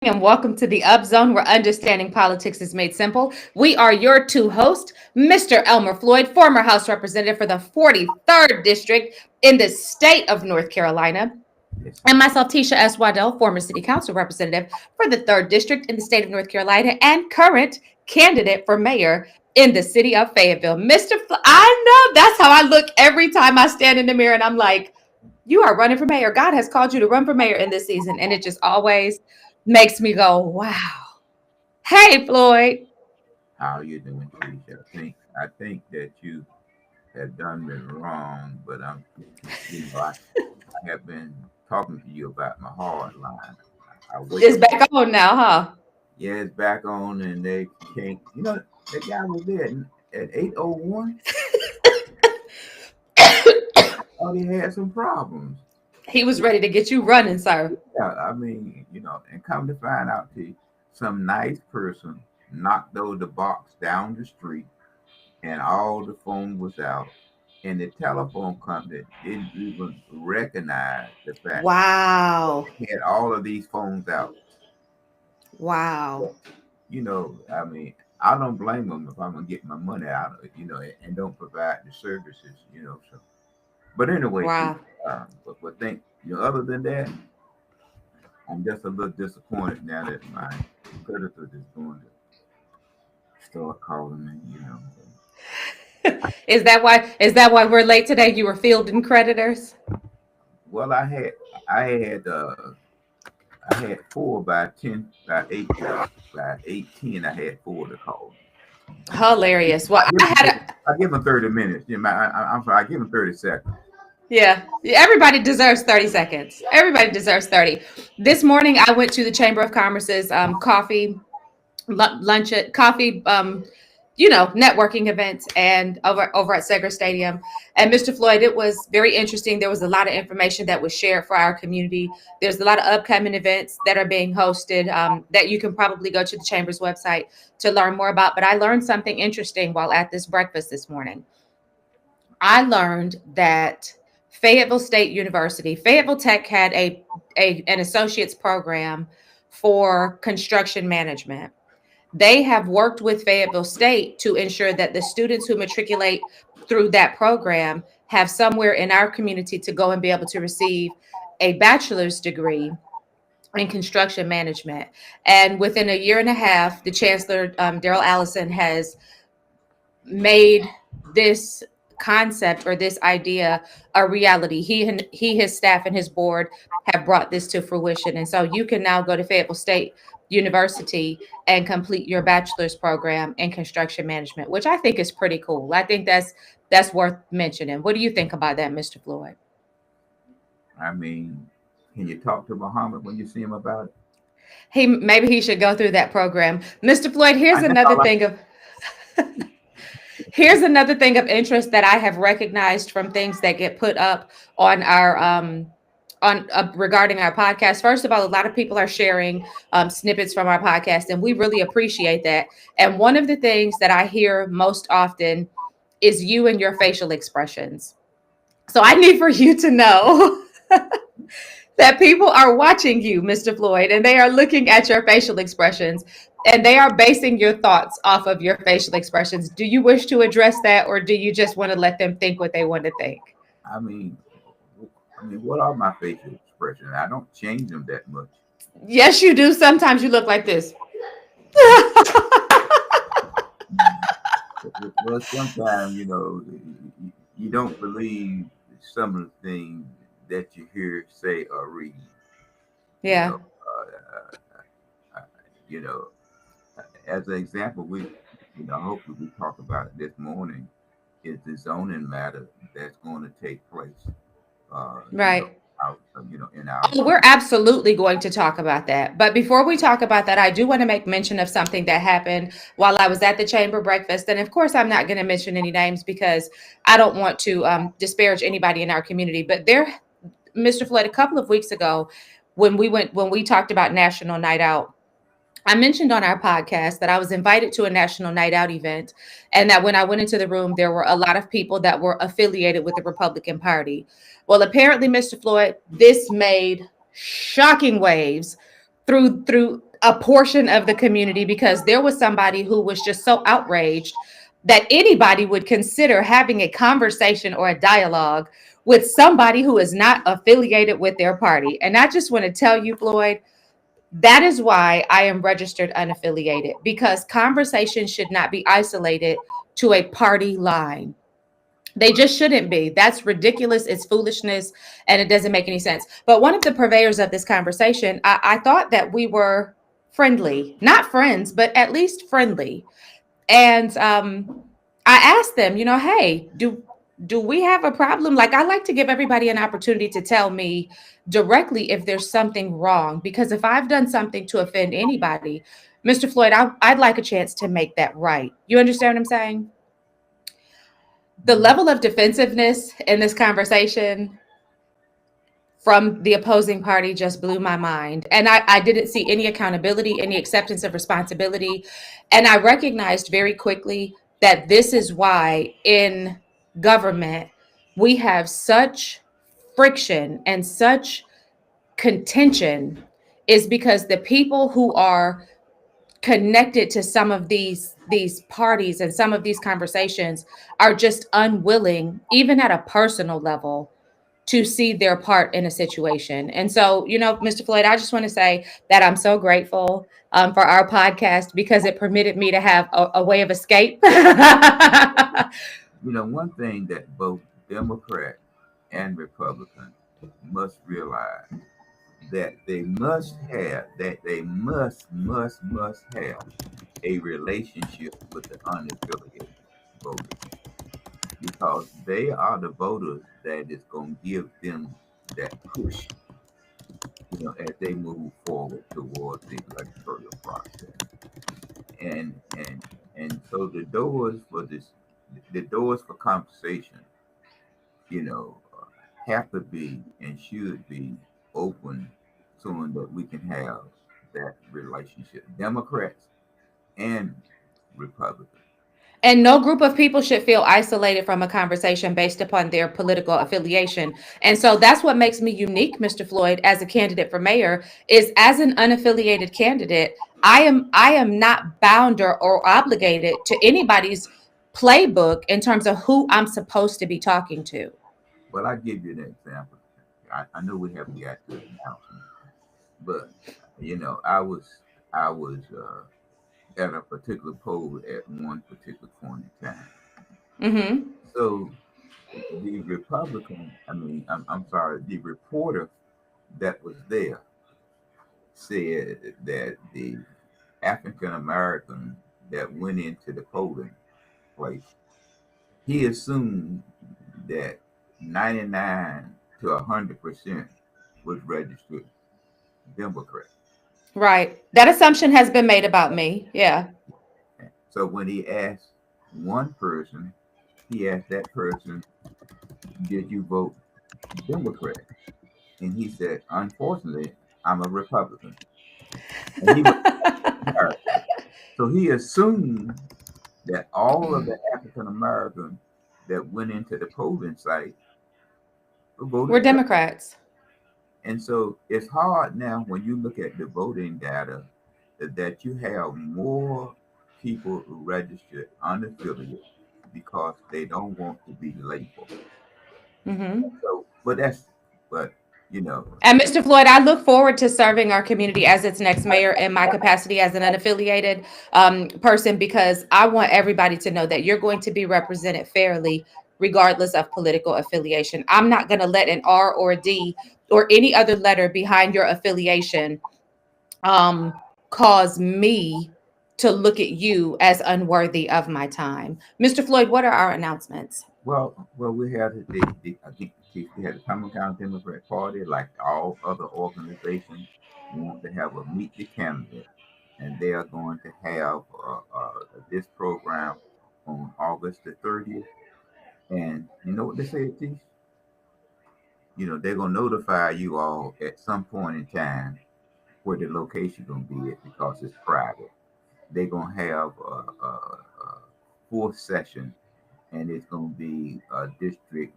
and welcome to the Up Zone, where understanding politics is made simple. We are your two hosts, Mr. Elmer Floyd, former House Representative for the 43rd District in the state of North Carolina, Yes, and ma'am. myself, Tisha S. Waddell, former City Council Representative for the 3rd District in the state of North Carolina and current candidate for mayor in the city of Fayetteville. I know that's how I look every time I stand in the mirror and I'm like, you are running for mayor. God has called you to run for mayor in this season. And it just always makes me go, wow. Hey, Floyd. How you doing, Felicia? I think that you have done me wrong, but I have been talking to you about my hard line. I wake It's up. back on now, huh? Yeah, it's back on, and they can't. That guy was there at 8:01. Oh, he had some problems. He was ready to get you running, sir. Yeah, I mean, and come to find out, some nice person knocked over the box down the street and all the phone was out. And the telephone company didn't even recognize the fact Wow. they had all of these phones out. Wow. I mean, I don't blame them if I'm gonna get my money out of it, and don't provide the services, So, but anyway, Wow. but think, other than that, I'm just a little disappointed now that my competitor is going to start calling me, Is that why we're late today? You were fielding creditors? Well, I had I had four by 10 by 8 by 18. I had four to call. Hilarious. Well, I give them, I give them 30 minutes. I'm sorry. I give them 30 seconds. yeah, everybody deserves 30 seconds. Everybody deserves 30. This morning, I went to the Chamber of Commerce's coffee lunch at coffee networking events and over at Seger Stadium. And Mr. Floyd, it was very interesting. There was a lot of information that was shared for our community. There's a lot of upcoming events that are being hosted that you can probably go to the Chamber's website to learn more about. But I learned something interesting while at this breakfast this morning. I learned that Fayetteville Tech had an associate's program for construction management. They have worked with Fayetteville State to ensure that the students who matriculate through that program have somewhere in our community to go and be able to receive a bachelor's degree in construction management. And within a year and a half, the chancellor, Daryl Allison, has made this concept or this idea a reality. His staff and his board have brought this to fruition. And so you can now go to Fayetteville State University and complete your bachelor's program in construction management, which I think is pretty cool. I think that's worth mentioning. What do you think about that, Mr. Floyd? I mean, can you talk to Muhammad when you see him about it? Maybe he should go through that program. Mr. Floyd, here's That's another all I. thing of Here's another thing of interest that I have recognized from things that get put up on our on regarding our podcast. First of all, a lot of people are sharing snippets from our podcast, and we really appreciate that. And one of the things that I hear most often is you and your facial expressions. So I need for you to know that people are watching you, Mr. Floyd, and they are looking at your facial expressions and they are basing your thoughts off of your facial expressions. Do you wish to address that, or do you just want to let them think what they want to think? I mean, what are my facial expressions? I don't change them that much. Yes, you do. Sometimes you look like this. Well, sometimes you don't believe some of the things that you hear, say, or read. You Yeah. know, uh, you know. As an example, hopefully we talk about it this morning. Is the zoning matter that's going to take place? Uh, you know, Right. in our Oh, we're absolutely going to talk about that. But before we talk about that, I do want to make mention of something that happened while I was at the chamber breakfast. And of course, I'm not going to mention any names because I don't want to disparage anybody in our community. But Mr. Floyd, a couple of weeks ago, when we talked about National Night Out, I mentioned on our podcast that I was invited to a National Night Out event, and that when I went into the room, there were a lot of people that were affiliated with the Republican Party. Well, apparently, Mr. Floyd, this made shocking waves through a portion of the community, because there was somebody who was just so outraged that anybody would consider having a conversation or a dialogue with somebody who is not affiliated with their party. And I just want to tell you, Floyd, that is why I am registered unaffiliated, because conversations should not be isolated to a party line. They just shouldn't be. That's ridiculous. It's foolishness, and it doesn't make any sense. But one of the purveyors of this conversation, I thought that we were friendly, not friends, but at least friendly. And I asked them, hey, do we have a problem? Like, I like to give everybody an opportunity to tell me directly if there's something wrong, because if I've done something to offend anybody, Mr. Floyd, I'd like a chance to make that right. You understand what I'm saying? The level of defensiveness in this conversation from the opposing party just blew my mind. And I didn't see any accountability, any acceptance of responsibility. And I recognized very quickly that this is why in government we have such friction and such contention, is because the people who are connected to some of these parties and some of these conversations are just unwilling, even at a personal level, to see their part in a situation. And so, Mr. Floyd, I just want to say that I'm so grateful for our podcast, because it permitted me to have a way of escape. One thing that both Democrat and Republican must realize, that they must have, must have a relationship with the unaffiliated voters, because they are the voters that is going to give them that push, as they move forward towards the electoral process. And so the doors for conversation, have to be and should be open, so that we can have that relationship, Democrats and Republicans. And no group of people should feel isolated from a conversation based upon their political affiliation. And so that's what makes me unique, Mr. Floyd, as a candidate for mayor, is as an unaffiliated candidate, I am not bound or obligated to anybody's playbook in terms of who I'm supposed to be talking to. Well, I'll give you an example. I know we haven't got to the announcement, but I was at a particular poll at one particular point in time. Mm-hmm. So the Republican, I'm sorry, the reporter that was there said that the African American that went into the polling place, he assumed that 99 to 100% was registered Democrat. Right. That assumption has been made about me. Yeah. So when he asked one person, he asked that person, "Did you vote Democrat?" And he said, "Unfortunately, I'm a Republican." And he was so he assumed that all of the African Americans that went into the polling site voted We're Democrats. And so it's hard now when you look at the voting data that you have more people who registered unaffiliated because they don't want to be labeled. Mm-hmm. So, but you know, And Mr. Floyd, I look forward to serving our community as its next mayor in my capacity as an unaffiliated person, because I want everybody to know that you're going to be represented fairly, regardless of political affiliation. I'm not going to let an R or a D or any other letter behind your affiliation cause me to look at you as unworthy of my time. Mr. Floyd, what are our announcements? well, we had I think we had the Common County Democrat Party, like all other organizations, want to have a meet the candidate, and they are going to have this program on August the 30th. And you know what they say, Tish? They're gonna notify you all at some point in time where the location gonna be at, because it's private. They're gonna have a fourth session, and it's gonna be District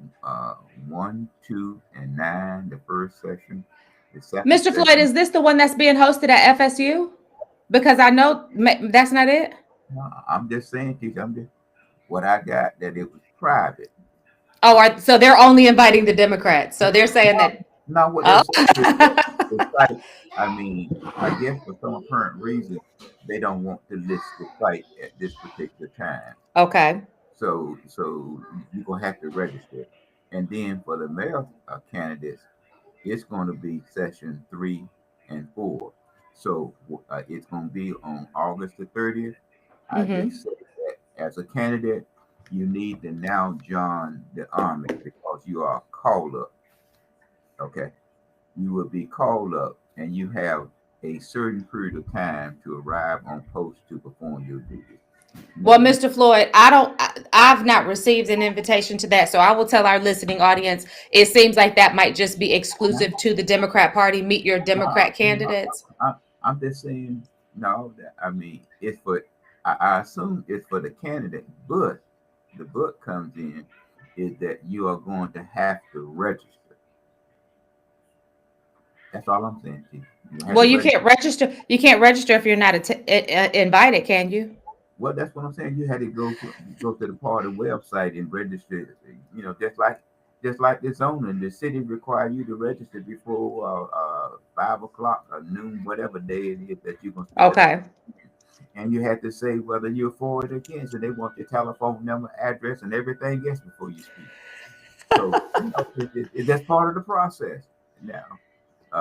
1, 2, and 9. The first session, the second Mr. Floyd, session. is this the one that's being hosted at FSU? Because I know that's not it. No, I'm just saying, teacher. I'm just what I got that it was private. Oh, so they're only inviting the Democrats. So they're saying No, that. no, what they're Oh. saying is that the site. I mean, I guess for some apparent reason they don't want to list the site at this particular time. Okay. So you're gonna have to register, and then for the mayor candidates, it's going to be session 3 and 4. So it's going to be on August the 30th. I Mm-hmm. just said that as a candidate, you need to now join the army because you are called up. Okay, you will be called up, and you have a certain period of time to arrive on post to perform your duties. Well, Now, Mr. Floyd, I've not received an invitation to that. So I will tell our listening audience, it seems like that might just be exclusive to the Democrat Party. Meet your Democrat no, candidates. I'm just saying, no, I mean, it's for, I assume it's for the candidate, but the book comes in is that you are going to have to register. That's all I'm saying, Chief. You have Well, to you register. can't register. You can't register if you're not invited, can you? Well, that's what I'm saying. You had to go to the party website and register. You know, just like the zoning, the city require you to register before 5 o'clock or noon, whatever day it is that you're going to set up. Okay. And you have to say whether you're for it or against, and they want your telephone number, address, and everything else before you speak. So that's part of the process. Now,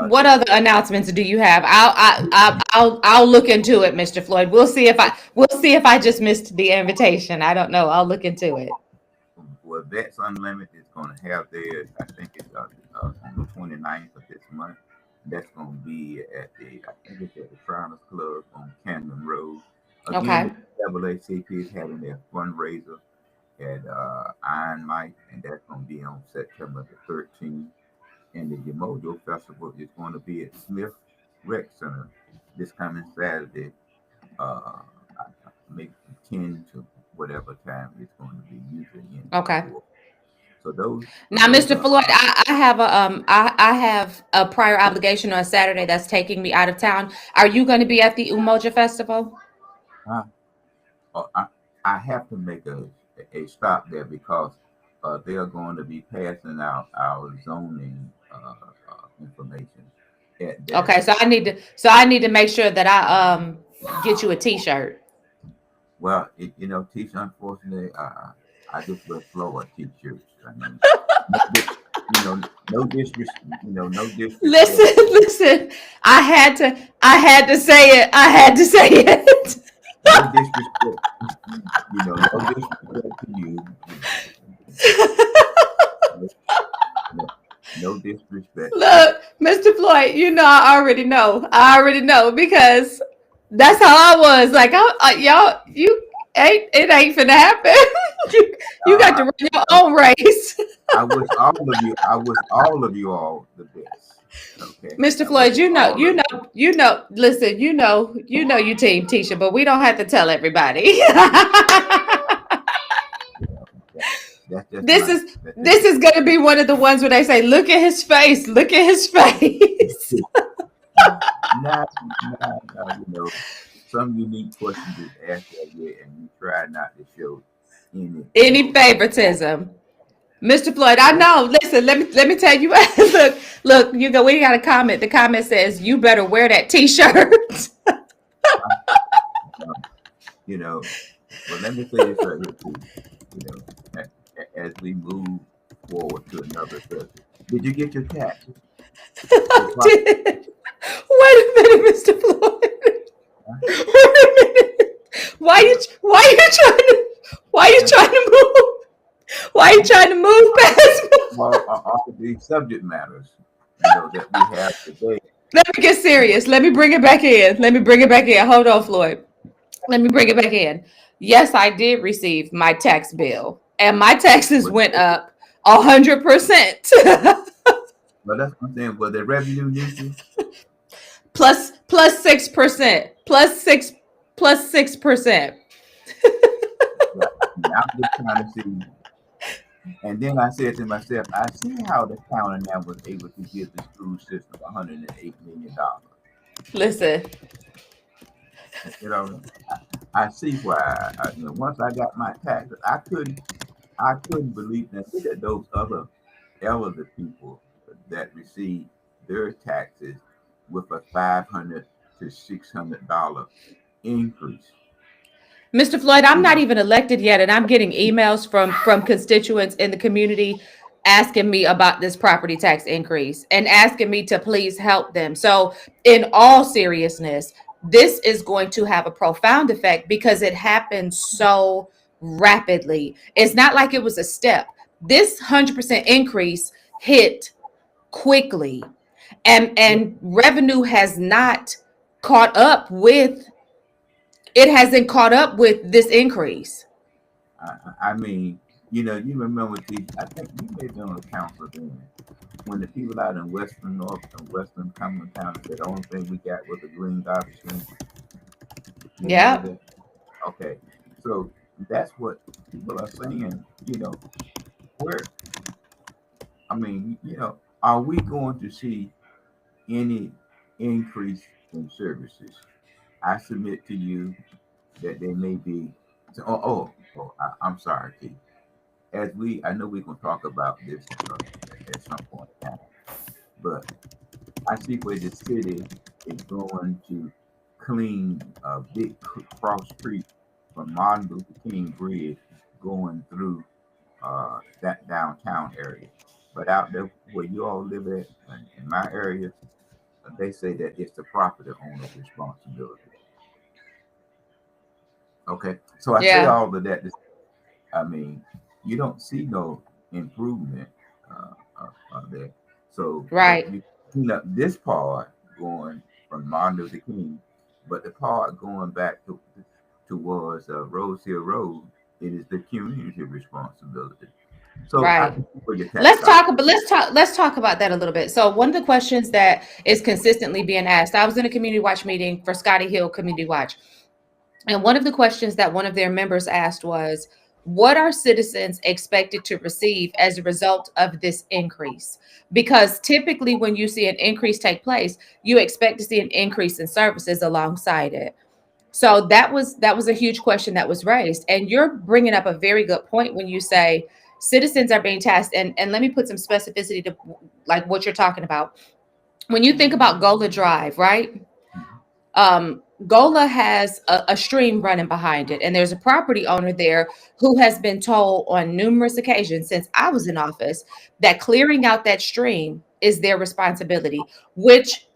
What the, other announcements do you have? I'll look into it, Mr. Floyd. We'll see if I just missed the invitation. I don't know. I'll look into it. well, Vets Unlimited is going to have theirs. I think it's on the 29th of this month. That's going to be I think it's at the Shriners Club on Cannon Road. Again, Okay. the NAACP is having their fundraiser at Iron Mike, and that's going to be on September the 13th. And the Yamojo Festival is going to be at Smith Rec Center this coming Saturday, maybe 10 to whatever time it's going to be, usually in Okay. before. So those, so Now, those Mr. are, Floyd, I have I have a prior obligation on Saturday that's taking me out of town. Are you going to be at the Umoja Festival? uh, I have to make a stop there because they are going to be passing out our zoning information at that. Okay, so I need to make sure that I get you a T-shirt. Well, t-shirt. Unfortunately, I just wear Florida t-shirts. I mean, no, no disrespect. No Listen, disrespect. listen. I had to say it. I had to say it. No disrespect. No disrespect to you. No, no, no disrespect. Look, Mr. Floyd, I already know. I already know because that's how I was. Like, y'all, it ain't finna happen. you got Uh, to run your I, own race. I wish all of you. I wish all of you all the best. Okay, Mr. I wish Floyd, all of you. listen, you team Tisha, but we don't have to tell everybody. Okay, that's just this my. is That's just this is gonna be one of the ones where they say, look at his face, look at his face. Now, some unique questions is asked of you, and you try not to show any, Any favoritism. Mr. Floyd, I know. Listen, let me tell you. look. We got a comment. The comment says, "You better wear that T-shirt." um, you know. Well, let me say this right here too. As we move forward to another subject, did you get your taxes? I Your property? did. Wait a minute, Mr. Floyd. Huh? Wait a minute. Why you trying to move? Why you trying to move past me? Well, all these subject matters, that we have today. Let me get serious. Let me bring it back in. Hold on, Floyd. Let me bring it back in. Yes, I did receive my tax bill, and my taxes But, went up 100%. but that's what I'm saying. Was the revenue neutral? plus 6%. Plus 6%. Right. I'm just trying to see. And then I said to myself, I see how the county now was able to give the school system $108 million. Listen, You know, I see why. Once I got my taxes, I couldn't believe that. Look at those other elderly people that receive their taxes with a $500 to $600 increase. Mr. Floyd, I'm You not know, even elected yet, and I'm getting emails from constituents in the community asking me about this property tax increase and asking me to please help them. So, in all seriousness, this is going to have a profound effect because it happened so rapidly. It's not like it was a step. This 100% increase hit quickly, and revenue has not caught up with it hasn't caught up with this increase. I mean, you remember I think you may be on the council then, when the people out in Western North and Western Cumberland County said the only thing we got was a green garbage can. You remember Yep. that? Okay, so that's what people are saying. Where I mean, are we going to see any increase in services? I submit to you that there may be. I'm sorry, Keith. I know we're going to talk about this at some point in time, but I see where the city is going to clean a big cross street from Martin Luther King Bridge going through that downtown area. But out there where you all live at, in my area, they say that it's the property owner's responsibility. Okay, so I say Yeah. all of that. I mean, you don't see no improvement there. So, but Right. you clean up this part going from Martin Luther King, but the part going back towards Rose Hill Road, it is the community responsibility. So I Right. can see where your tax dollars. Let's talk about that a little bit. So one of the questions that is consistently being asked, I was in a community watch meeting for Scotty Hill Community Watch. And one of the questions that one of their members asked was, what are citizens expected to receive as a result of this increase? Because typically, when you see an increase take place, you expect to see an increase in services alongside it. So that was a huge question that was raised, and you're bringing up a very good point when you say citizens are being tasked. And let me put some specificity to like what you're talking about. When you think about Gola Drive, right? Gola has a stream running behind it, and there's a property owner there who has been told on numerous occasions since I was in office that clearing out that stream is their responsibility, which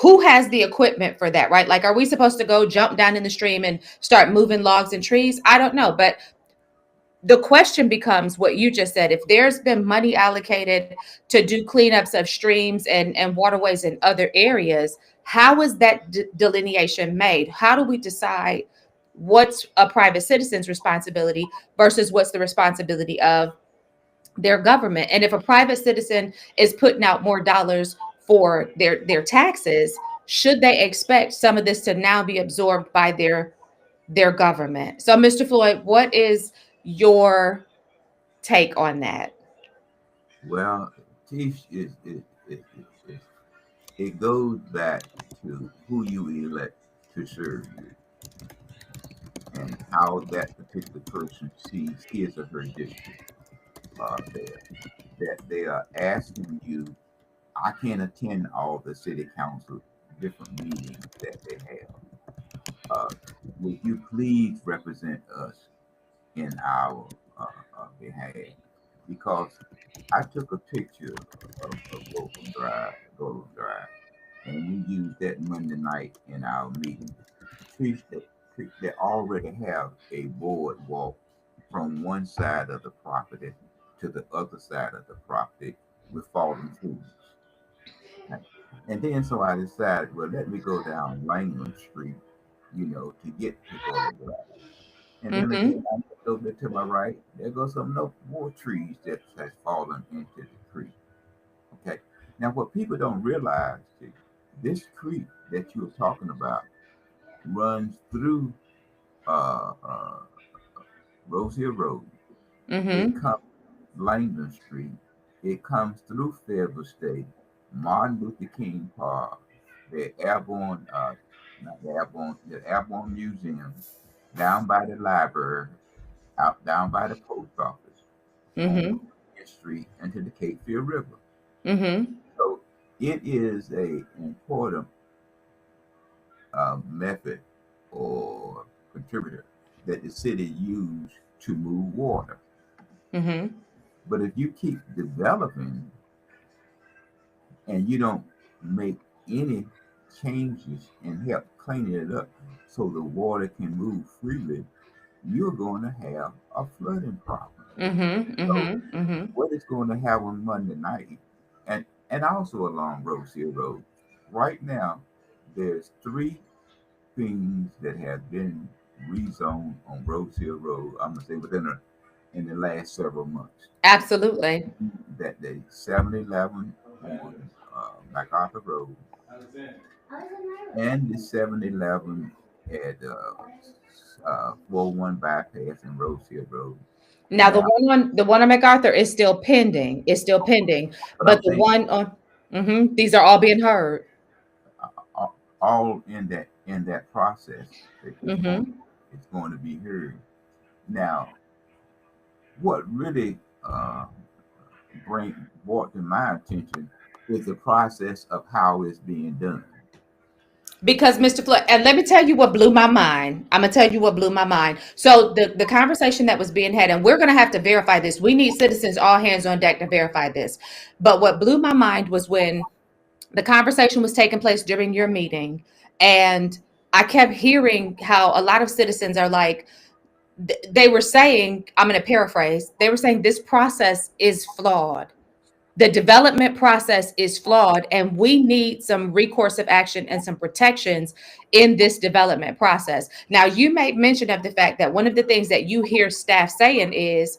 who has the equipment for that, right? Like, are we supposed to go jump down in the stream and start moving logs and trees? I don't know. But the question becomes what you just said. If there's been money allocated to do cleanups of streams and waterways in other areas, how is that delineation made? How do we decide what's a private citizen's responsibility versus what's the responsibility of their government? And if a private citizen is putting out more dollars for their taxes, should they expect some of this to now be absorbed by their government? So, Mr. Floyd, what is your take on that? Well, Tish is it goes back to who you elect to serve you and how that particular person sees his or her district there. That they are asking you, I can't attend all the city council different meetings that they have. Uh, would you please represent us in our behalf? Because I took a picture of Golden Drive, and we used that Monday night in our meeting. Trees that already have a boardwalk from one side of the property to the other side of the property with fallen trees. Right? And then so I decided, well, let me go down Langland Street, to get to Golden Drive. And then Mm-hmm. again, I looked over to my right. There goes some no more trees that has fallen into the creek. Okay. Now, what people don't realize, see, this creek that you're talking about runs through uh, uh, Rose Hill Road. It Mm-hmm. comes Langdon Street. It comes through Fayetteville State, Martin Luther King Park, the Airborne, not the Airborne Museum, down by the library, out down by the post office, on Mm-hmm. Main Street into the Cape Fear River. Mm-hmm. So it is a important method or contributor that the city use to move water. Mm-hmm. But if you keep developing and you don't make any changes and help cleaning it up so the water can move freely, you're going to have a flooding problem. Mm-hmm. So Mm-hmm. Mm-hmm. what is going to happen Monday night, and also along Rose Hill Road, right now, there's three things that have been rezoned on Rose Hill Road. I'm gonna say in the last several months. Absolutely. That the 7-Eleven on MacArthur Road and the 7-Eleven at 41 bypass and Rose Hill Road. Now Now, the one on MacArthur is still pending. It's still pending. but But I'm the saying one on these are all being heard. all in that process, Mm-hmm. it's going to be heard. Now, what really brought to my attention is the process of how it's being done. Because Mr. Flood, and let me tell you what blew my mind. I'm gonna tell you what blew my mind. So the conversation that was being had, and we're gonna have to verify this. We need citizens all hands on deck to verify this. But what blew my mind was when the conversation was taking place during your meeting, and I kept hearing how a lot of citizens are like, they were saying, I'm going to paraphrase, they were saying this process is flawed. The development process is flawed, and we need some recourse of action and some protections in this development process. Now, you made mention of the fact that one of the things that you hear staff saying is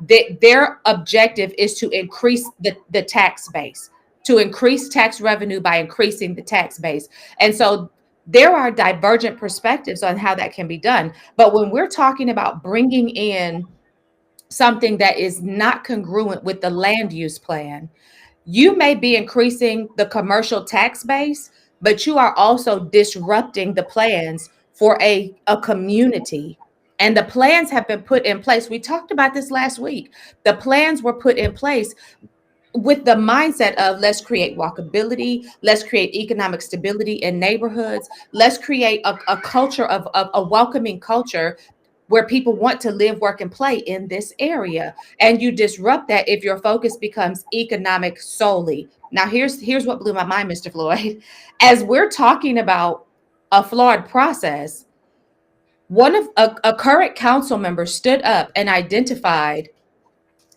that their objective is to increase the tax base, to increase tax revenue by increasing the tax base. And so there are divergent perspectives on how that can be done. But when we're talking about bringing in something that is not congruent with the land use plan, you may be increasing the commercial tax base, but you are also disrupting the plans for a community. And the plans have been put in place. We talked about this last week. The plans were put in place with the mindset of let's create walkability, let's create economic stability in neighborhoods, let's create a culture of a welcoming culture where people want to live, work, and play in this area. And you disrupt that if your focus becomes economic solely. Now, here's what blew my mind, Mr. Floyd. As we're talking about a flawed process, one of a current council member stood up and identified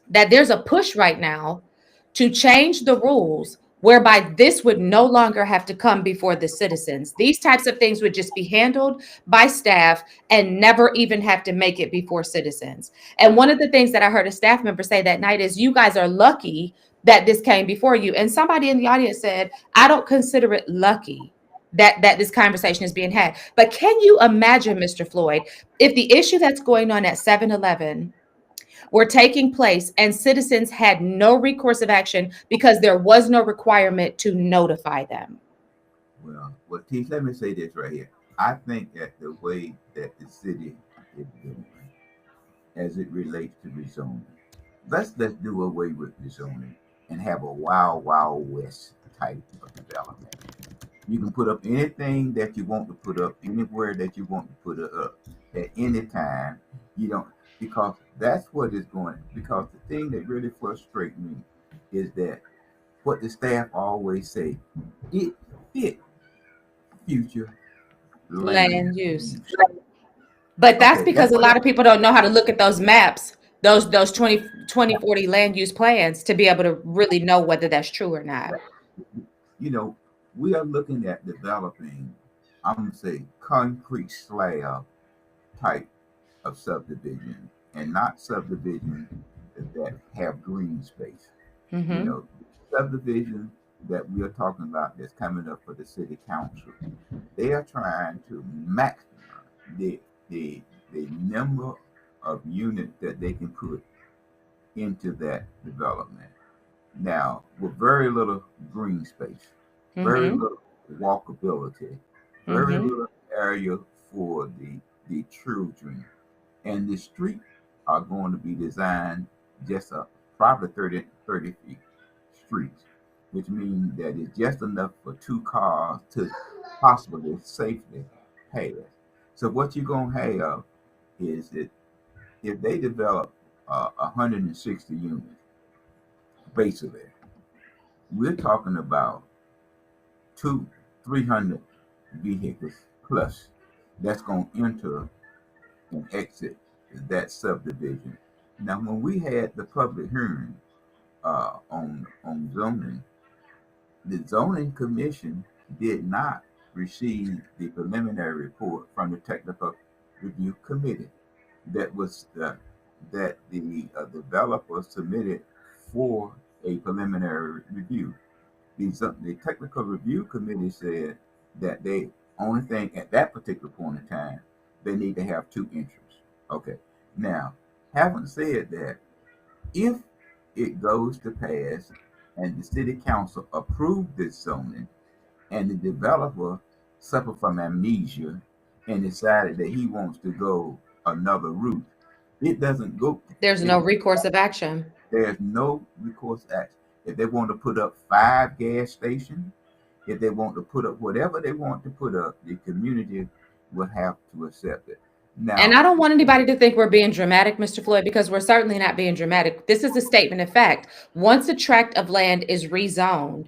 that there's a push right now to change the rules whereby this would no longer have to come before the citizens. These types of things would just be handled by staff and never even have to make it before citizens. And one of the things that I heard a staff member say that night is, you guys are lucky that this came before you. And somebody in the audience said, I don't consider it lucky that this conversation is being had. But can you imagine, Mr. Floyd, if the issue that's going on at 7-Eleven were taking place and citizens had no recourse of action because there was no requirement to notify them? Well, Keith, let me say this right here. I think that the way that the city is doing as it relates to rezoning, let's do away with rezoning and have a wild west type of development. You can put up anything that you want to put up anywhere that you want to put it up at any time. You don't, because that's what is going. Because the thing that really frustrates me is that what the staff always say, it fit future land Land use. use. But that's Okay, because that's a what. lot of people don't know how to look at those maps, those 2040 land use plans to be able to really know whether that's true or not. You know, we are looking at developing, I'm gonna say, concrete slab type of subdivision, and not subdivision that have green space. You Mm-hmm. know, subdivision that we are talking about that's coming up for the city council. They are trying to maximize the the number of units that they can put into that development. Now, with very little green space, very Mm-hmm. little walkability, very Mm-hmm. little area for the children, and the street are going to be designed just probably 30 feet streets, which means that it's just enough for two cars to possibly safely pass. So what you're going to have is that if they develop 160 units, basically, we're talking about two, 300 vehicles plus that's going to enter and exit that subdivision. Now, when we had the public hearing on zoning, the zoning commission did not receive the preliminary report from the technical review committee that was that the developer submitted for a preliminary review. The technical review committee said that they only thing at that particular point in time they need to have two entries. Okay. Now, having said that, if it goes to pass and the city council approved this zoning and the developer suffered from amnesia and decided that he wants to go another route, it doesn't go. There's It, no recourse of action. there's no recourse action. If they want to put up 5 gas stations, if they want to put up whatever they want to put up, the community will have to accept it. And Now, I don't want anybody to think we're being dramatic, Mr. Floyd, because we're certainly not being dramatic. This is a statement of fact. Once a tract of land is rezoned,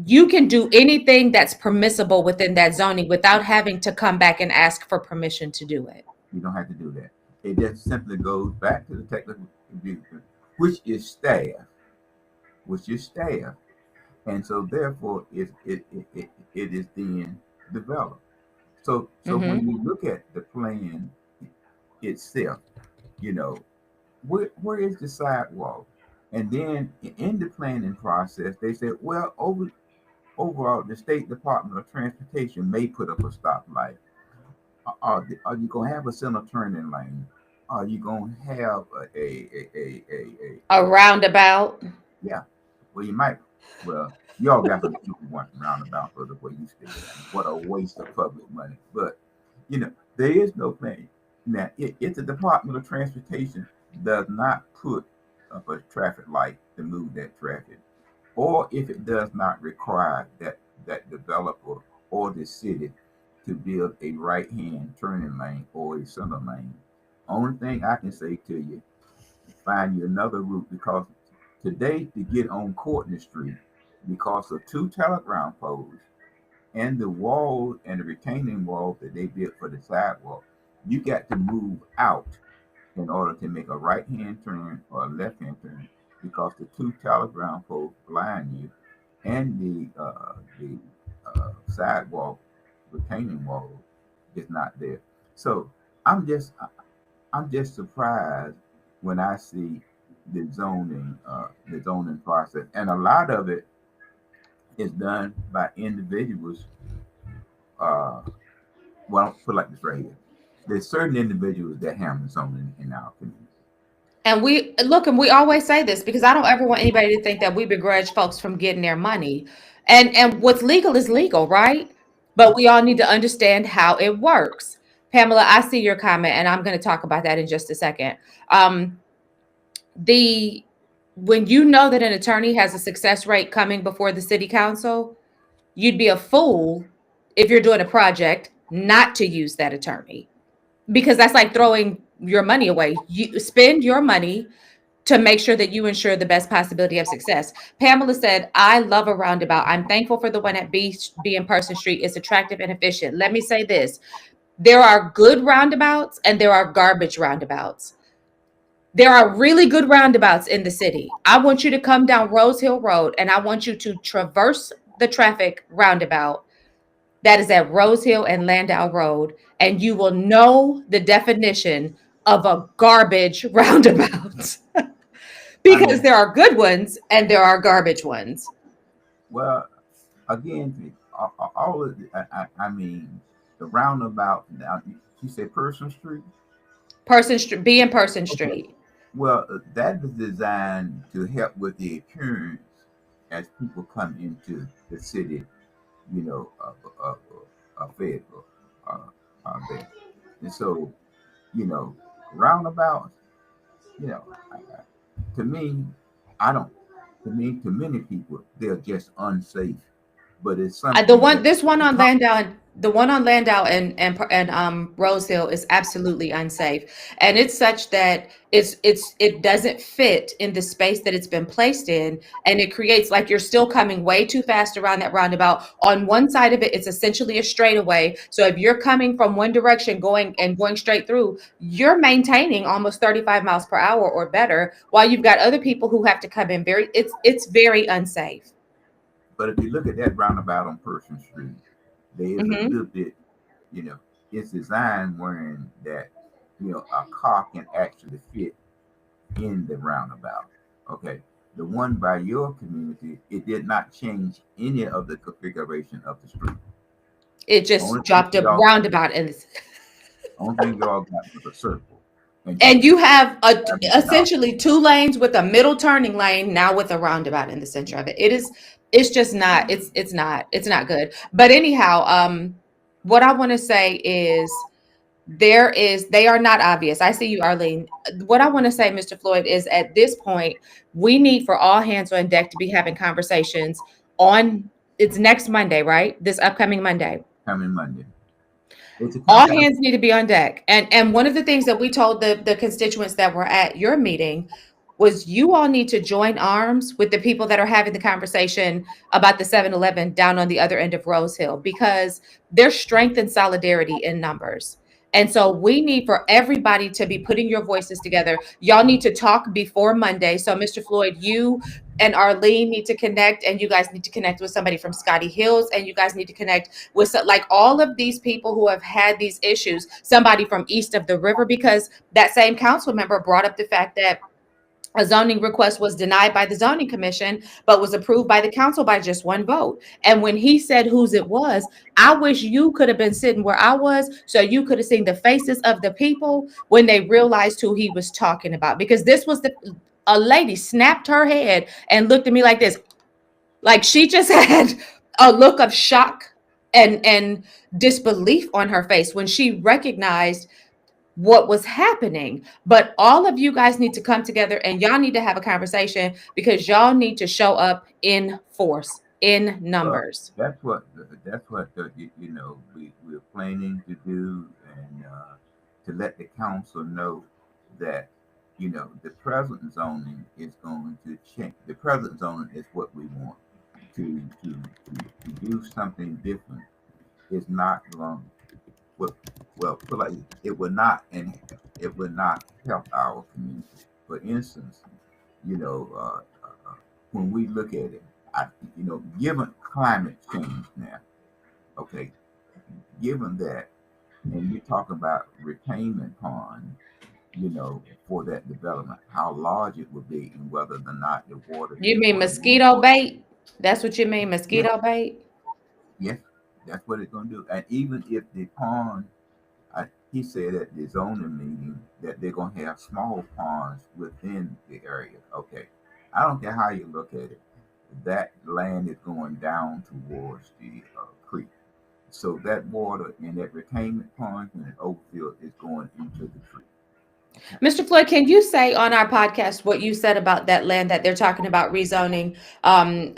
you can do anything that's permissible within that zoning without having to come back and ask for permission to do it. you don't have to do that. It just simply goes back to the technical review, which is staff, which is staff, and so therefore it is then developed. So when Hmm. you look at the plan itself, you know, where is the sidewalk? And then in the planning process, they said, well, overall, the State Department of Transportation may put up a stoplight. Are you gonna have a center turning lane? Are you gonna have A roundabout. yeah? Well, you might. Well, y'all got some stupid one roundabout for the way you say it. What a waste of public money. But there is no plan. Now, if the Department of Transportation does not put up a traffic light to move that traffic, or if it does not require that developer or the city to build a right hand turning lane or a center lane, only thing I can say to you, find you another route, because today to get on Courtney Street, because of two telegraph poles and the wall and the retaining wall that they built for the sidewalk, you got to move out in order to make a right hand turn or a left hand turn, because the two telegraph poles blind you and the sidewalk retaining wall is not there. So I'm just I'm just surprised when I see the zoning process, and a lot of it is done by individuals. Uh, well, put it like this right here: there's certain individuals that handle zoning in our community. And we look, and we always say this because I don't ever want anybody to think that we begrudge folks from getting their money. And what's legal is legal, right? But we all need to understand how it works. Pamela, I see your comment, and I'm going to talk about that in just a second. Um, the when you know that an attorney has a success rate coming before the city council, you'd be a fool if you're doing a project not to use that attorney, because that's like throwing your money away. You spend your money to make sure that you ensure the best possibility of success. Pamela said, I love a roundabout. I'm thankful for the one at B and Person Street. It's attractive and efficient. Let me say this. There are good roundabouts and there are garbage roundabouts. There are really good roundabouts in the city. I want you to come down Rose Hill Road and I want you to traverse the traffic roundabout that is at Rose Hill and Landau Road, and you will know the definition of a garbage roundabout. I Because mean, there are good ones and there are garbage ones. well, again, all of I mean, the roundabout. Now, you said Person Street. B and Person Okay. Street. Well, that is designed to help with the appearance as people come into the city, you know, of Fayetteville. And so, you know, roundabouts, you know, to me, I don't. To me, to many people, they're just unsafe. But it's The something one, that this one the on Landau, the one on Landau and Rose Hill is absolutely unsafe, and it's such that it doesn't fit in the space that it's been placed in, and it creates like you're still coming way too fast around that roundabout. On one side of it, it's essentially a straightaway. So if you're coming from one direction going straight through, you're maintaining almost 35 miles per hour or better, while you've got other people who have to come in very. It's very unsafe. but if you look at that roundabout on Person Street, there is a Hmm. little bit, you know, it's designed wherein that, a car can actually fit in the roundabout. Okay. The one by your community, it did not change any of the configuration of the street. It just Only thing dropped a y'all, roundabout in this. only thing y'all got was a circle, and And you have now, essentially two lanes with a middle turning lane now with a roundabout in the center of it. It's just not, it's not good. But anyhow, what I want to say is they are not obvious. I see you, Arlene. What I want to say, Mr. Floyd, is at this point, we need for all hands on deck to be having conversations on it's next Monday, right? This upcoming Monday. coming Monday. It's a All contact. hands need to be on deck. And one of the things that we told the constituents that were at your meeting was you all need to join arms with the people that are having the conversation about the 7-Eleven down on the other end of Rose Hill, because there's strength and solidarity in numbers. And so we need for everybody to be putting your voices together. Y'all need to talk before Monday. So Mr. Floyd, you and Arlene need to connect, and you guys need to connect with somebody from Scotty Hills, and you guys need to connect with like all of these people who have had these issues, somebody from east of the river, because that same council member brought up the fact that a zoning request was denied by the zoning commission, but was approved by the council by just one vote. And when he said whose it was, I wish you could have been sitting where I was so you could have seen the faces of the people when they realized who he was talking about. Because this was a lady snapped her head and looked at me like this, like she just had a look of shock and disbelief on her face when she recognized what was happening. But all of you guys need to come together and y'all need to have a conversation, because y'all need to show up in force, in Well, numbers. we're planning to do, and to let the council know that the present zoning is going to change. The present zoning is what we want to do something different. Is not going. Well, put like it would not, and it would not help our community. For instance, you know, when we look at it, given climate change now, okay, given that, and you talk about retainment pond, for that development, how large it would be, and whether or not the water You is mean going to move. mosquito bait? That's what you mean, Yes, mosquito bait? yes, that's what it's going to do. And even if the pond, he said at the zoning meeting that they're going to have small ponds within the area. Okay, I don't care how you look at it. That land is going down towards the creek. So that water in that retainment pond and that overfield is going into the creek. Mr. Floyd, can you say on our podcast what you said about that land that they're talking about rezoning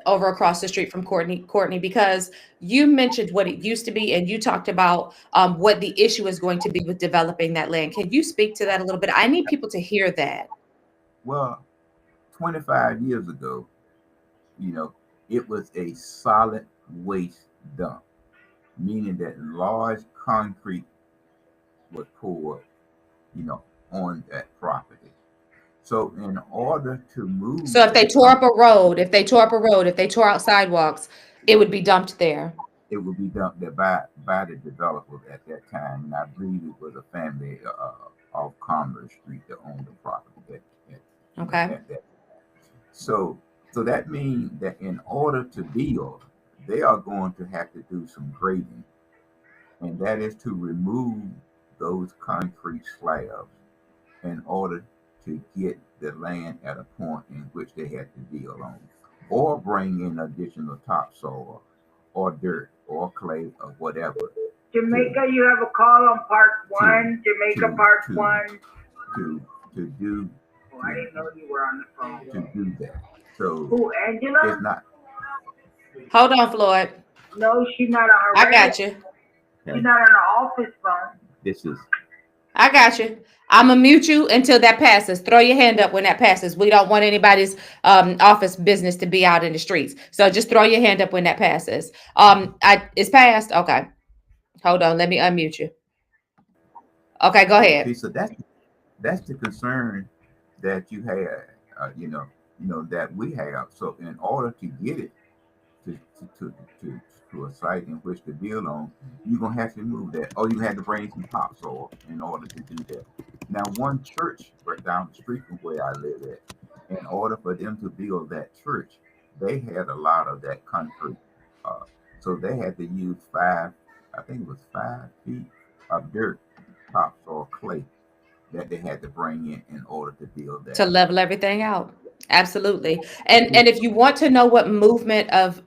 over across the street from Courtney, because you mentioned what it used to be and you talked about what the issue is going to be with developing that land. Can you speak to that a little bit? I need people to hear that. Well, 25 years ago, you know, it was a solid waste dump, meaning that large concrete was poured, on that property. So in order to move So if they that tore up a road, if they tore out sidewalks, it would be dumped there. it would be dumped there by the developer at that time, and I believe it was a family off Commerce Street that owned the property Okay. at that. So so that means that in order to build, they are going to have to do some grading, and that is to remove those concrete slabs in order to get the land at a point in which they had to build on, or bring in additional topsoil, or dirt, or clay, or whatever, Jamaica, you have a call on part to one. Jamaica, to part to one. to do Oh, I didn't know you were on the phone. to do that. So Who, it's Angela? not Hold on, Floyd. No, she's not on her I regular. got you. She's okay. not on her office phone. This is I got you. I'm gonna mute you until that passes. Throw your hand up when that passes. We don't want anybody's office business to be out in the streets. So just throw your hand up when that passes. It's passed. Okay. Hold on. Let me unmute you. Okay, go okay. ahead. So that's the concern that you had. That we have. So in order to get it to to, to, to, to a site in which to build on, you're gonna have to move that. Or you had to bring some topsoil in order to do that. Now, one church right down the street from where I live at, in order for them to build that church, they had a lot of that concrete. Uh, so they had to use I think it was 5 feet of dirt, topsoil, clay that they had to bring in order to build To that. level everything out. Absolutely. And if you want to know what movement of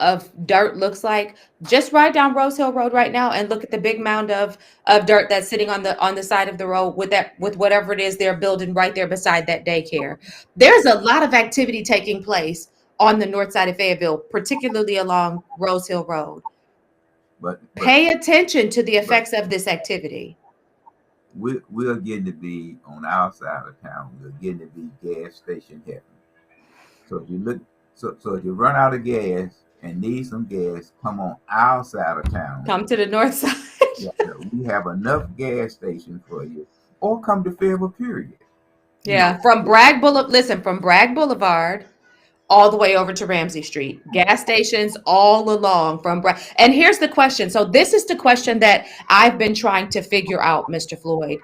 dirt looks like, just ride down Rose Hill Road right now and look at the big mound of dirt that's sitting on the side of the road with whatever it is they're building right there beside that daycare. There's a lot of activity taking place on the north side of Fayetteville, particularly along Rose Hill Road. But Pay attention to the but effects of this activity. we're getting to be on our side of town. We're getting to be gas station heavy. So if you look, so if you run out of gas and need some gas, come on our side of town. Come to the north side. Yeah, we have enough gas stations for you, or come to Fayetteville. Period. You Yeah, know, from Bragg Boulevard. Listen, from Bragg Boulevard all the way over to Ramsey Street. Gas stations all along from Bragg. And here's the question. So this is the question that I've been trying to figure out, Mr. Floyd.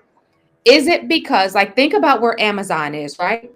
Is it because, like, think about where Amazon is, right?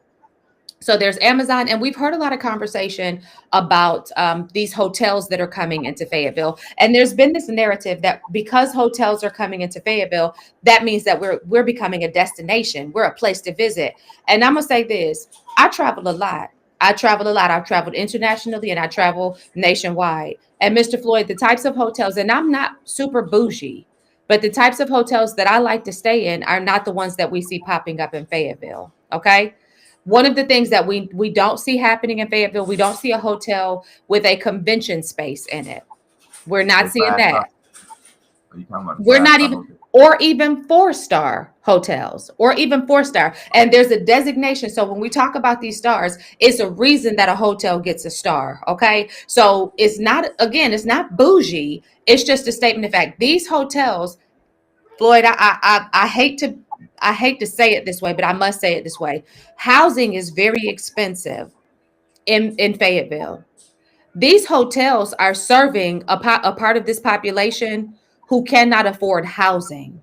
So there's Amazon, and we've heard a lot of conversation about these hotels that are coming into Fayetteville. And there's been this narrative that because hotels are coming into Fayetteville, that means that we're becoming a destination. We're a place to visit. And I'm gonna say this: I travel a lot. I travel a lot. I've traveled internationally and I travel nationwide. And Mr. Floyd, the types of hotels, and I'm not super bougie, but the types of hotels that I like to stay in are not the ones that we see popping up in Fayetteville. Okay. One of the things that we don't see happening in Fayetteville, we don't see a hotel with a convention space in it. We're not a seeing 5 star. that. Are you talking about a We're five not star even, hotel? or even 4-star hotels, or even 4-star. And there's a designation. So when we talk about these stars, it's a reason that a hotel gets a star. Okay. So it's not, again, it's not bougie. It's just a statement of fact. These hotels, Floyd, I hate to say it this way, but I must say it this way. Housing is very expensive in Fayetteville. These hotels are serving a part of this population who cannot afford housing.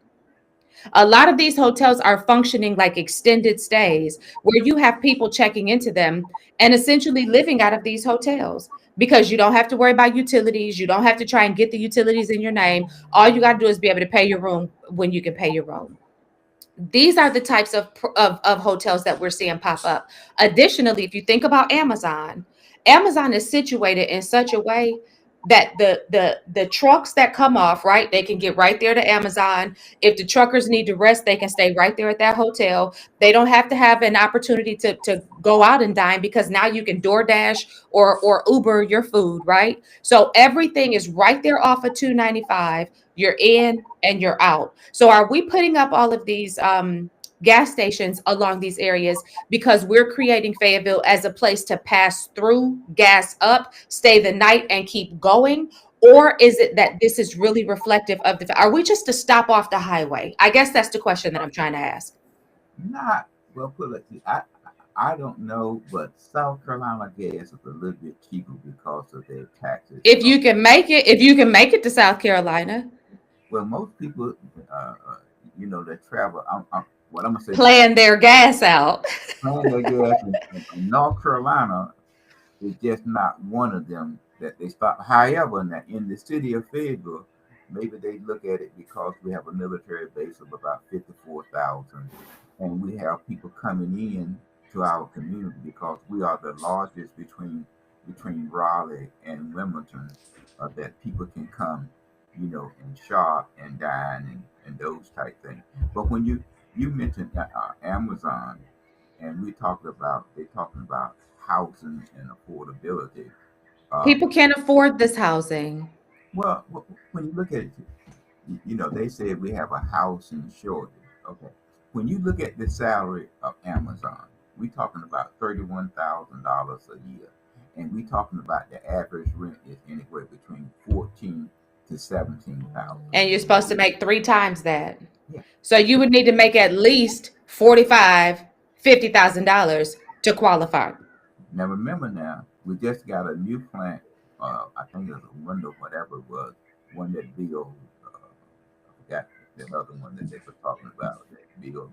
A lot of these hotels are functioning like extended stays where you have people checking into them and essentially living out of these hotels because you don't have to worry about utilities. You don't have to try and get the utilities in your name. All you got to do is be able to pay your room when you can pay your room. These are the types of hotels that we're seeing pop up. Additionally, if you think about Amazon, Amazon is situated in such a way that the trucks that come off, right, they can get right there to Amazon. If the truckers need to rest, they can stay right there at that hotel. They don't have to have an opportunity to go out and dine because now you can DoorDash or Uber your food, right? So everything is right there off of 295. You're in and you're out. So are we putting up all of these gas stations along these areas because we're creating Fayetteville as a place to pass through, gas up, stay the night, and keep going? Or is it that this is really reflective of are we just to stop off the highway? I guess that's the question that I'm trying to ask. Not well. Put it. I don't know, but South Carolina gas is a little bit cheaper because of their taxes. If you can make it to South Carolina, Well, most people, that travel. What I'm gonna say now. playing their gas out. Playing their gas in North Carolina is just not one of them that they stop. However, in the city of Fayetteville, maybe they look at it because we have a military base of about 54,000, and we have people coming in to our community because we are the largest between Raleigh and Wilmington that people can come and shop and dine and those type things. But when you mentioned Amazon, and they talking about housing and affordability. Uh, People can't afford this housing. well, when you look at it, they said we have a housing shortage. Okay, when you look at the salary of Amazon, we talking about $31,000 a year, and we talking about the average rent is anywhere between 14 to 17,000. And you're supposed to make 3 times that. Yeah. So you would need to make at least 45, $50,000 to qualify. Now remember, now we just got a new plant. I think it was a window, whatever it was, one that built. I forgot the other one that they were talking about. That built.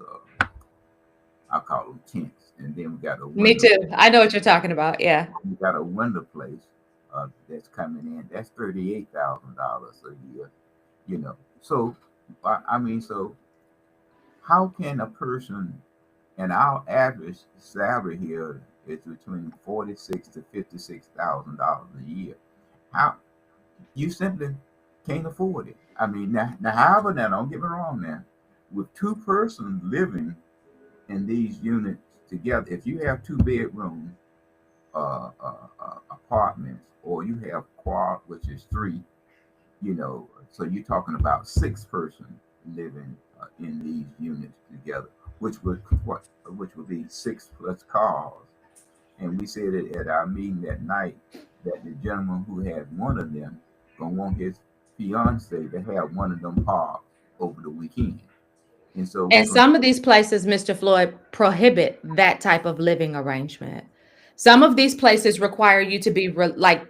I call them tents, and then we got a Me window. too. I know what you're talking about. Yeah. We got a window place that's coming in. That's $38,000 a year. So so how can a person, and our average salary here is between 46 to $56,000 a year. How you simply can't afford it. I mean, now, however, now don't get me wrong. Now, with two persons living in these units together, if you have two bedroom apartments, or you have quad, which is three, so you're talking about six person living in these units together, which would be six plus cars. And we said it at our meeting that night that the gentleman who had one of them gonna want his fiance to have one of them parked over the weekend. And so we're And gonna some of these places, Mr. Floyd, prohibit that type of living arrangement. Some of these places require you to be like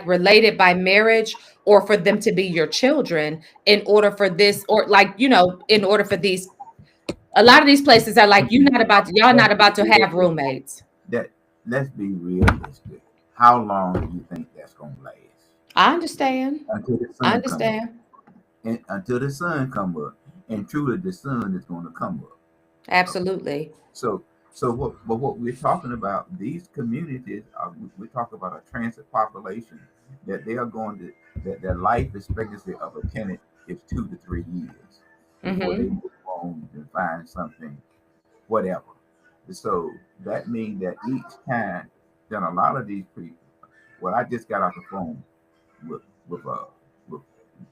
related by marriage, or for them to be your children in order for this, or in order for these. A lot of these places are like, y'all not about to have roommates. that let's be realistic. How long do you think that's gonna last? I understand. Until the I sun comes up. understand. And until the sun come up. And truly the sun is gonna come up. Absolutely. So, what we're talking about, these communities, we talk about a transit population that they are going to, that their life expectancy of a tenant is 2 to 3 years before they Hmm. move on and find something, whatever. So that means that each time, then a lot of these people, well, I just got off the phone with with a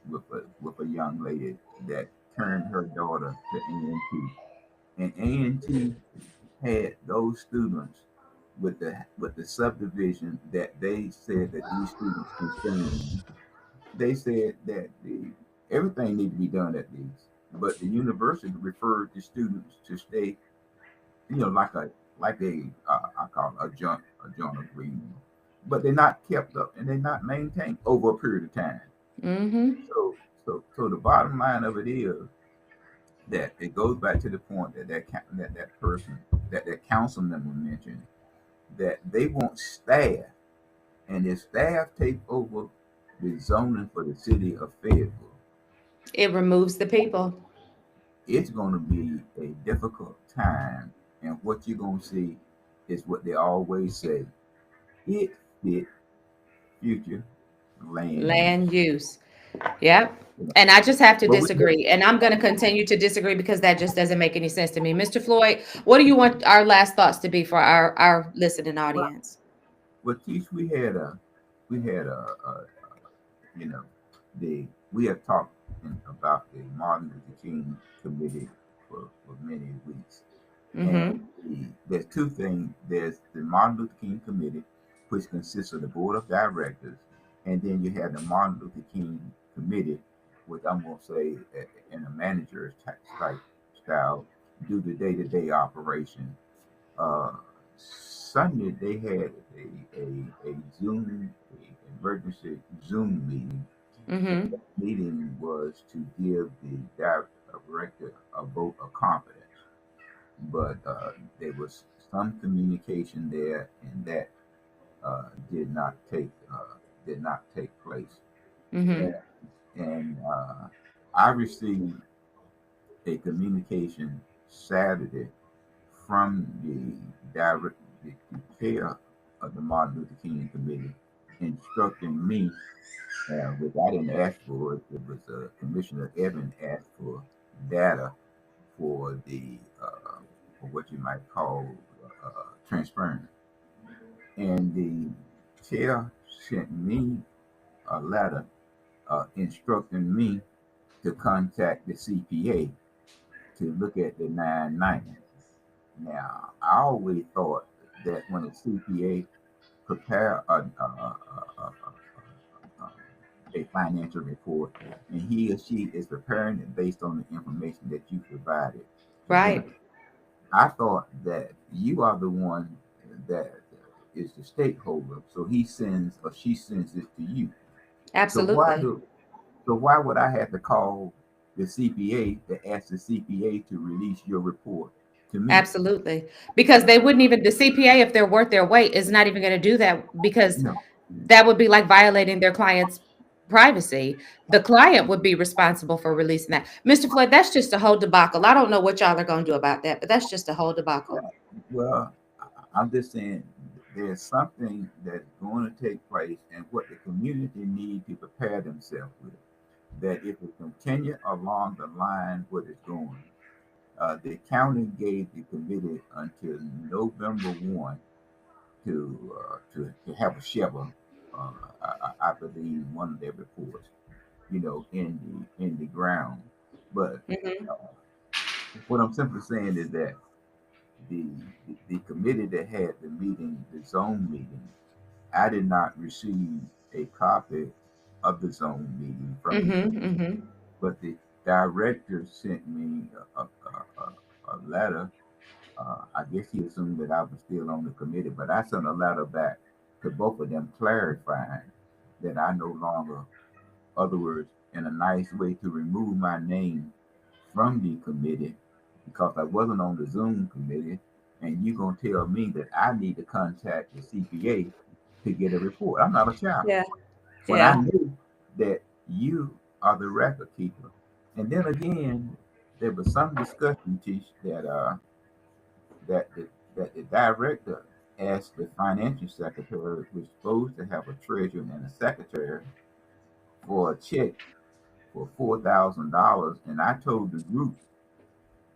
with with a young lady that turned her daughter to A&T, and A&T had those students with the subdivision that they said that these students can stay in. They said that everything need to be done at these, but the university referred the students to stay, like a I call it a joint agreement, but they're not kept up and they're not maintained over a period of time. Hmm. So the bottom line of it is that it goes back to the point that person that council member mentioned, that they want staff, and if staff take over the zoning for the city of Fayetteville, It removes the people. it's going to be a difficult time. And what you're going to see is what they always say: it fit future land use. Land use. Yep. And I just have to But we disagree. And I'm going to continue to disagree because that just doesn't make any sense to me. Mr. Floyd, what do you want our last thoughts to be for our listening well, audience? Teach, we had a you know, we have talked about the Martin Luther King Committee for many weeks, and Mm-hmm. there's two things. There's the Martin Luther King Committee, which consists of the board of directors, and then you have the Martin Luther King Committee, which I'm going to say in a manager's type style, do the day-to-day operation. uh, Sunday they had a Zoom, emergency Zoom meeting, and Mm-hmm. that meeting was to give the director a vote of confidence. But there was some communication there, and that uh, did not take place. Mm-hmm. And, and I received a communication Saturday from the chair of the Martin Luther King Committee, instructing me which I didn't ask for. It was Commissioner Evans asked for data for the for what you might call transparent, and the chair sent me a letter instructing me to contact the CPA to look at the 990. Now, I always thought that when a CPA prepare a financial report, and he or she is preparing it based on the information that you provided to Right. them. I thought that you are the one that is the stakeholder, so he sends or she sends it to you. So why Absolutely. do so why would I have to call the CPA to ask the CPA to release your report to me? Absolutely. Because they wouldn't even, the CPA, if they're worth their weight, is not even going to do that because No. that would be like violating their client's privacy. The client would be responsible for releasing that. Mr. Floyd, that's just a whole debacle. I don't know what y'all are going to do about that, but that's just a whole debacle. Well, I'm just saying there's something that's going to take place and what the community need to prepare themselves with. That if it continue along the line what it's going, the county gave the committee until November 1 to have a shovel, I believe, one of their reports, in the ground. But Mhm. uh, what I'm simply saying is that the the committee that had the meeting, the zone meeting, I did not receive a copy of the zone meeting from the Mhm. committee, Mhm. but the director sent me a letter. I guess he assumed that I was still on the committee, but I sent a letter back to both of them clarifying that I no longer, other words, in a nice way to remove my name from the committee because I wasn't on the Zoom committee, and you're gonna tell me that I need to contact the CPA to get a report. I'm not a child. Yeah. When I Yeah. knew that you are the record keeper. And then again, there was some discussion, Teach, that the director asked the financial secretary, who's supposed to have a treasurer and a secretary, for a check for $4,000, and I told the group,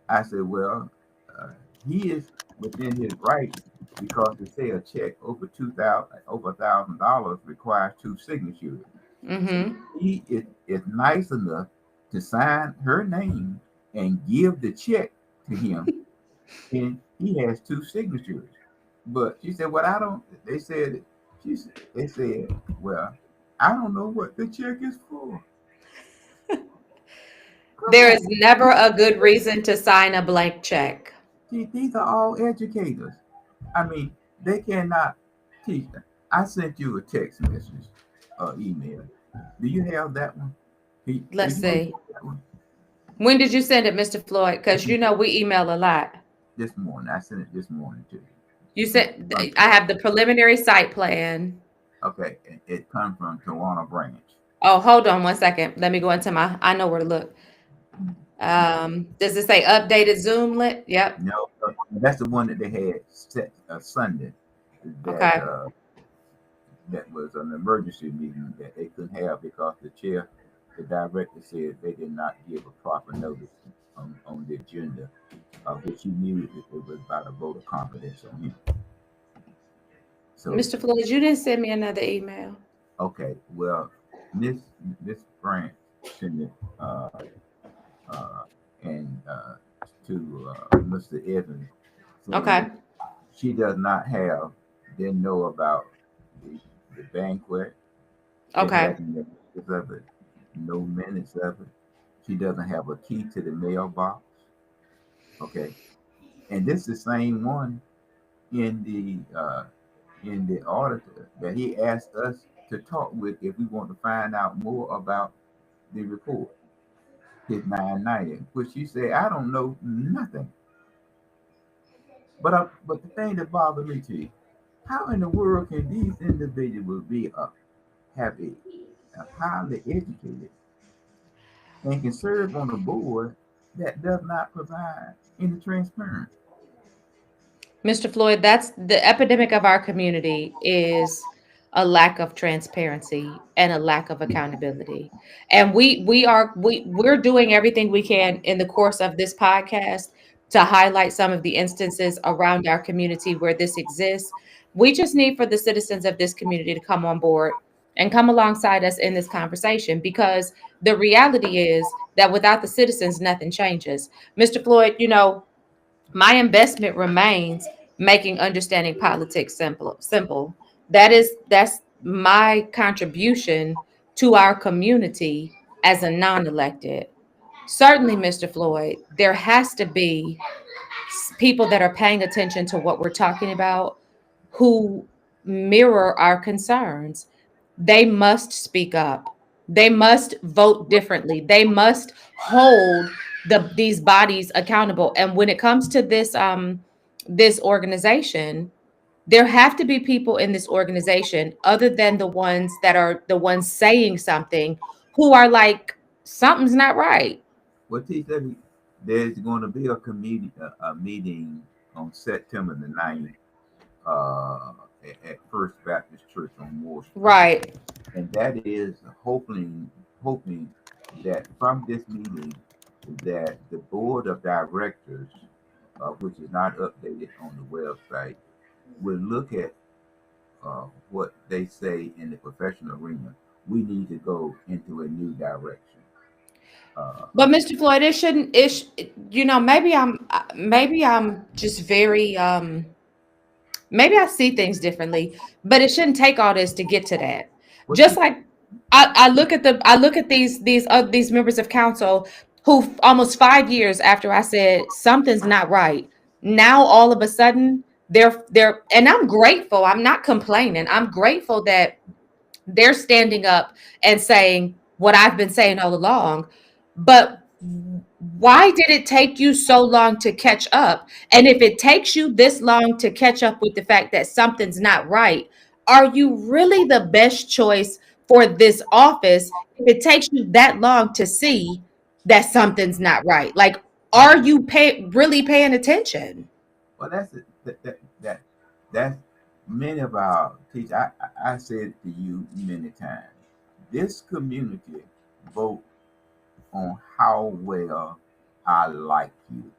I said, well, uh, he is within his right because to say a check over $1,000 requires two signatures. So Mhm. is nice enough to sign her name and give the check to him, and he has two signatures. But she said, "Well, I don't." They said, They said, "Well, I don't know what the check is for." Come There is on, never a good reason to sign a blank check. these are all educators. I mean, they cannot teach them. I sent you a text message, email. Do you have that one? Let's Could you look see. at that one? When did you send it, Mr. Floyd? I Because sent we email a lot. this morning. I sent it this morning to you. You It said comes I from, have the preliminary site plan. okay. It comes from Tawana Branch. Oh, hold on one second. Let me go into I know where to look. Does it say updated Zoom lit? Yep. No, that's the one that they had set Sunday. That Okay. that was an emergency meeting that they couldn't have because the director said they did not give a proper notice on the agenda, which he knew it was about a vote of confidence on him. So Mr. Floyd, you didn't send me another email. okay, well, Miss Miss Branch sent it uh, and to Mr. Evans saying Okay. that she does not have, didn't know about the, the banquet. It Okay. hasn't been minutes of it, no minutes of it. She doesn't have a key to the mailbox. Okay, and this is the same one in the auditor that he asked us to talk with if we want to find out more about the report, his 990, which she said, I don't know nothing. But the thing that bothered me too, how in the world can these individuals be have a highly educated and can serve on a board that does not provide any transparency? Mr. Floyd, that's the epidemic of our community is a lack of transparency and a lack of accountability. And we're doing everything we can in the course of this podcast to highlight some of the instances around our community where this exists. We just need for the citizens of this community to come on board and come alongside us in this conversation, because the reality is that without the citizens, nothing changes. Mr. Floyd, my investment remains making understanding politics simple. That's my contribution to our community as a non-elected. Certainly, Mr. Floyd, there has to be people that are paying attention to what we're talking about, who mirror our concerns. They must speak up. They must vote differently. They must hold these bodies accountable. And when it comes to this organization, there have to be people in this organization other than the ones that are the ones saying something, who are like, something's not right. Well, there's going to be a meeting on September the 9th at First Baptist Church on Moore Street. Right. And that is hoping that from this meeting that the board of directors, which is not updated on the website, will look at what they say in the professional arena. We need to go into a new direction. But Mr. Floyd, it shouldn't. Maybe I'm just very. Maybe I see things differently, but it shouldn't take all this to get to that. What Just you- like I look at these members of council who almost 5 years after I said something's not right, now all of a sudden they're and I'm grateful. I'm not complaining. I'm grateful that they're standing up and saying what I've been saying all along. But why did it take you so long to catch up? And if it takes you this long to catch up with the fact that something's not right, are you really the best choice for this office if it takes you that long to see that something's not right? Like, are you really paying attention? Well, that's it. That's many of our teachers. I said to you many times, this community vote on how well I like you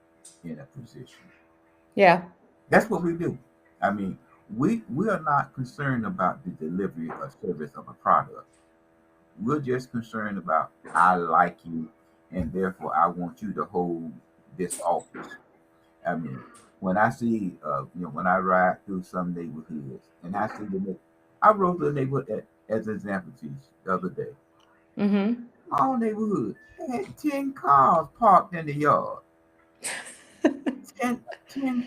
in a position. Yeah. That's what we do. I mean, we are not concerned about the delivery or service of a product. We're just concerned about I like you, and therefore I want you to hold this office. I mean, when I see, when I ride through some neighborhoods and I see I rode the neighborhood as an example to you the other day. Mm-hmm. All neighborhoods, they had 10 cars parked in the yard. 10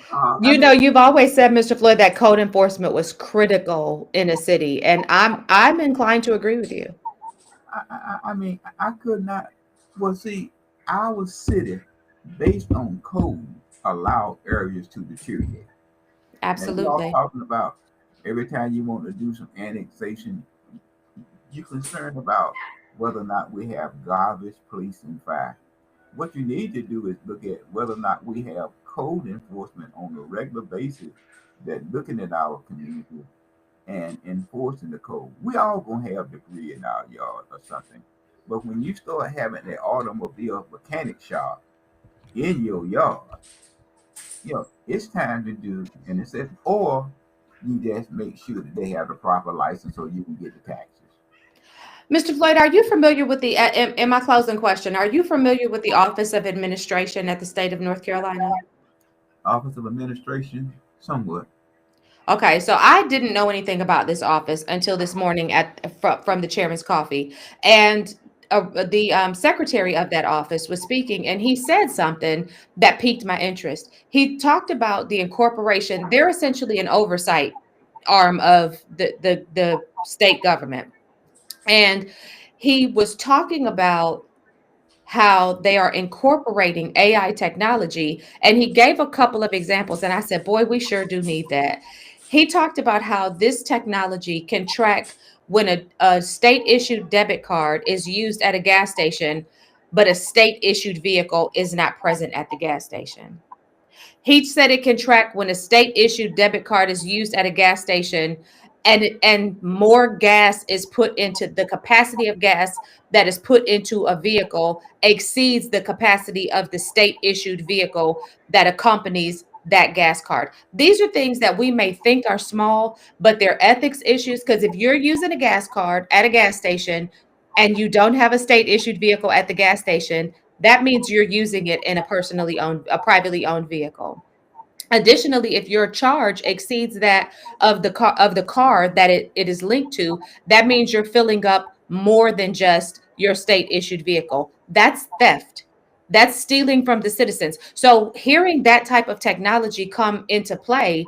cars. You've always said, Mr. Floyd, that code enforcement was critical in a city, and I'm inclined to agree with you. I mean, I could not. Well, see, our city, based on code, allowed areas to deteriorate. And we all Absolutely. talking about every time you want to do some annexation, you're concerned about whether or not we have garbage, police, and fire. What you need to do is look at whether or not we have code enforcement on a regular basis that looking at our community and enforcing the code. We all gonna have debris in our yard or something. But when you start having an automobile mechanic shop in your yard, it's time to do an assessment, or you just make sure that they have the proper license so you can get the taxes. Mr. Floyd, are you familiar with in my closing question, are you familiar with the Office of Administration at the state of North Carolina? Office of Administration, somewhat. Okay, so I didn't know anything about this office until this morning from the chairman's coffee, and the secretary of that office was speaking, and he said something that piqued my interest. He talked about the incorporation. They're essentially an oversight arm of the state government, and he was talking about how they are incorporating AI technology. And he gave a couple of examples. And I said, boy, we sure do need that. He talked about how this technology can track when a state issued debit card is used at a gas station, but a state issued vehicle is not present at the gas station. He said it can track when a state issued debit card is used at a gas station and more gas is put into the capacity of gas that is put into a vehicle exceeds the capacity of the state issued vehicle that accompanies that gas card. These are things that we may think are small, but they're ethics issues, because if you're using a gas card at a gas station and you don't have a state issued vehicle at the gas station, that means you're using it in a privately owned vehicle. Additionally, if your charge exceeds that of the car that it is linked to, that means you're filling up more than just your state issued vehicle. That's theft. That's stealing from the citizens. So hearing that type of technology come into play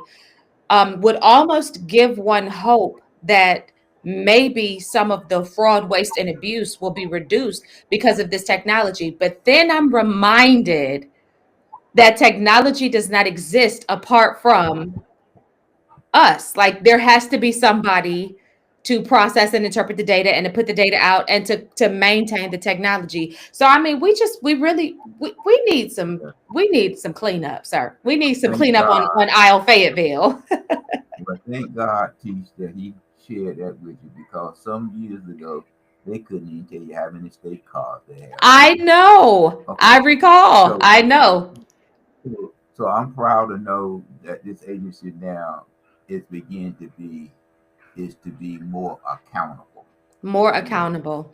would almost give one hope that maybe some of the fraud, waste, and abuse will be reduced because of this technology. But then I'm reminded that technology does not exist apart from us. Like there has to be somebody to process and interpret the data and to put the data out and to maintain the technology. So I mean, we need some cleanup, sir. We need some Thank cleanup God. on Isle Fayetteville. But thank God, Teach, that he shared that with you, because some years ago they couldn't even tell you how many state cars they have. I know. Okay. I recall. So- I know. So I'm proud to know that this agency now is beginning to be more accountable. More accountable.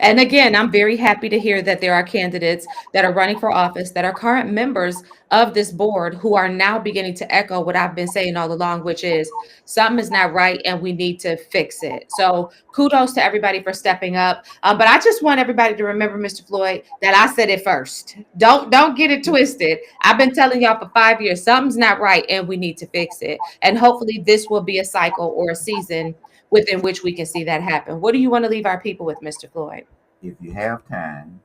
And again, I'm very happy to hear that there are candidates that are running for office that are current members of this board who are now beginning to echo what I've been saying all along, which is something is not right and we need to fix it. So kudos to everybody for stepping up. But I just want everybody to remember, Mr. Floyd, that I said it first. Don't get it twisted. I've been telling y'all for 5 years, something's not right and we need to fix it. And hopefully this will be a cycle or a season within which we can see that happen. What do you want to leave our people with, Mr. Floyd? If you have time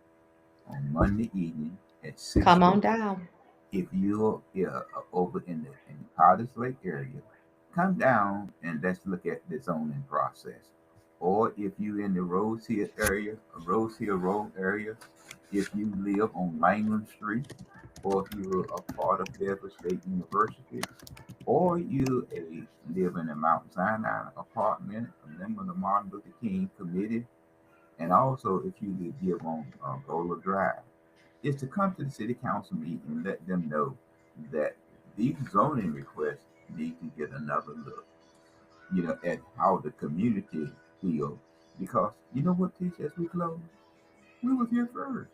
on Monday evening at 6, Come on down. if you're over in the Potter's Lake area, come down and let's look at the zoning process. Or if you're in the Rose Hill Road area, if you live on Langland Street, or if you're a part of Fayetteville State University, or you live in a Mount Sinai apartment, a member of the Martin Luther King Committee, and also if you live on Gola Drive, is to come to the city council meeting and let them know that these zoning requests need to get another look, at how the community feels. Because you know what, Tish, as we close, we was here first.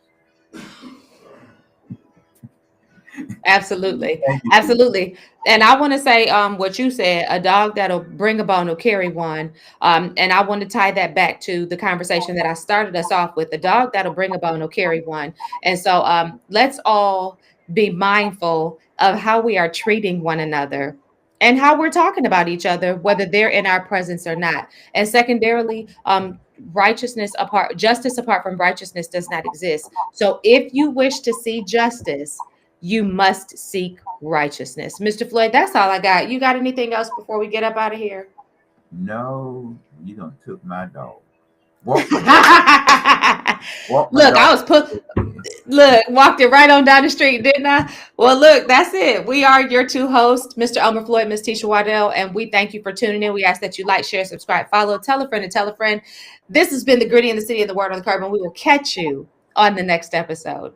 Absolutely. Thank you, Absolutely. And I want to say what you said, a dog that'll bring a bone will carry one. And I want to tie that back to the conversation that I started us off with. A dog that'll bring a bone will carry one. And so let's all be mindful of how we are treating one another and how we're talking about each other, whether they're in our presence or not. And secondarily, justice apart from righteousness does not exist. So if you wish to see justice, you must seek righteousness. Mr. Floyd, that's all I got. You got anything else before we get up out of here? No, you done took my dog. Look, I walked it right on down the street, didn't I? Well, look, that's it. We are your two hosts, Mr. Elmer Floyd, Ms. Tisha Waddell, and we thank you for tuning in. We ask that you like, share, subscribe, follow, tell a friend, and tell a friend. This has been The Gritty in the City of the Word on the Curb, and we will catch you on the next episode.